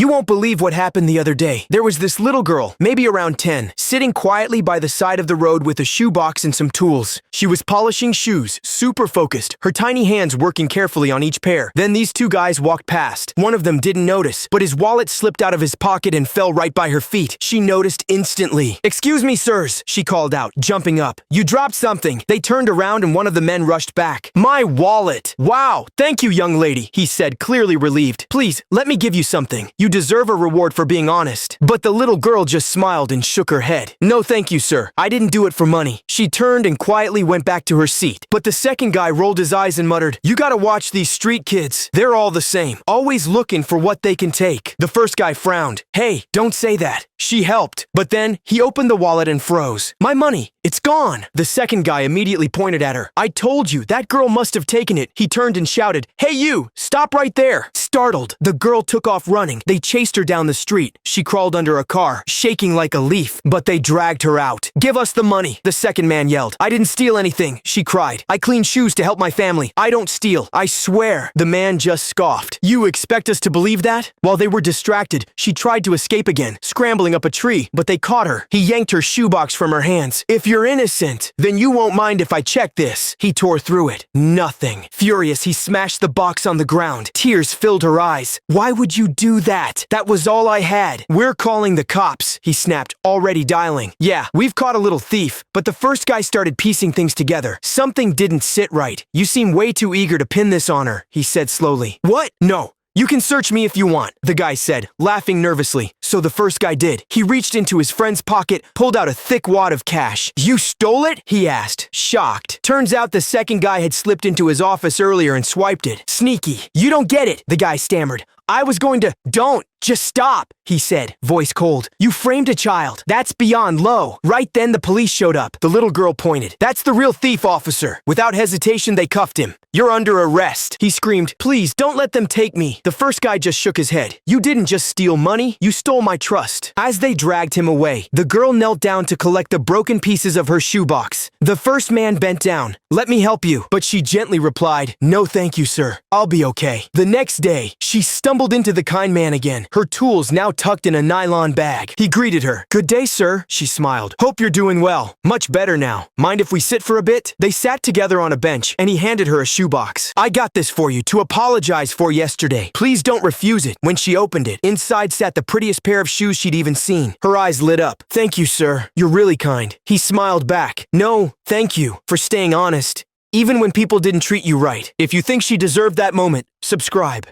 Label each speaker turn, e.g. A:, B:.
A: You won't believe what happened the other day. There was this little girl, maybe around 10, sitting quietly by the side of the road with a shoebox and some tools. She was polishing shoes, super focused, her tiny hands working carefully on each pair. Then these two guys walked past. One of them didn't notice, but his wallet slipped out of his pocket and fell right by her feet. She noticed instantly. "Excuse me, sirs," she called out, jumping up. "You dropped something." They turned around and one of the men rushed back. "My wallet!" "Wow, thank you, young lady," he said, clearly relieved. "Please, let me give you something. You deserve a reward for being honest." But the little girl just smiled and shook her head. "No thank you, sir. I didn't do it for money." She turned and quietly went back to her seat. But the second guy rolled his eyes and muttered, "You gotta watch these street kids. They're all the same, always looking for what they can take." The first guy frowned. "Hey, don't say that." She helped, but then he opened the wallet and froze. "My money, it's gone." The second guy immediately pointed at her. "I told you, that girl must have taken it." He turned and shouted, "Hey you, stop right there." Startled, the girl took off running. They chased her down the street. She crawled under a car, shaking like a leaf, but they dragged her out. "Give us the money," the second man yelled. "I didn't steal anything," she cried. "I clean shoes to help my family. I don't steal. I swear." The man just scoffed. "You expect us to believe that?" While they were distracted, she tried to escape again, scrambling up a tree, but they caught her. He yanked her shoebox from her hands. "If you're innocent, then you won't mind if I check this." He tore through it. Nothing. Furious, he smashed the box on the ground. Tears filled her eyes. "Why would you do that? That was all I had." "We're calling the cops," he snapped, already dialing. "Yeah, we've caught a little thief." But the first guy started piecing things together. "Something didn't sit right. You seem way too eager to pin this on her," he said slowly. "What? No. You can search me if you want," the guy said, laughing nervously. So the first guy did. He reached into his friend's pocket, pulled out a thick wad of cash. "You stole it?" he asked, shocked. Turns out the second guy had slipped into his office earlier and swiped it. "Sneaky. You don't get it," the guy stammered. "I was going to—" "Don't. Just stop," he said, voice cold. "You framed a child. That's beyond low." Right then the police showed up. The little girl pointed. "That's the real thief, officer." Without hesitation, they cuffed him. "You're under arrest," he screamed. "Please, don't let them take me." The first guy just shook his head. "You didn't just steal money, you stole my trust." As they dragged him away, the girl knelt down to collect the broken pieces of her shoebox. The first man bent down. "Let me help you." But she gently replied, "No thank you, sir. I'll be okay." The next day, she stumbled into the kind man again, her tools now tucked in a nylon bag. He greeted her. "Good day, sir," she smiled. "Hope you're doing well." "Much better now. Mind if we sit for a bit?" They sat together on a bench, and he handed her a shoebox. "I got this for you to apologize for yesterday. Please don't refuse it." When she opened it, inside sat the prettiest pair of shoes she'd even seen. Her eyes lit up. "Thank you, sir. You're really kind." He smiled back. "No, thank you for staying honest, even when people didn't treat you right." If you think she deserved that moment, subscribe.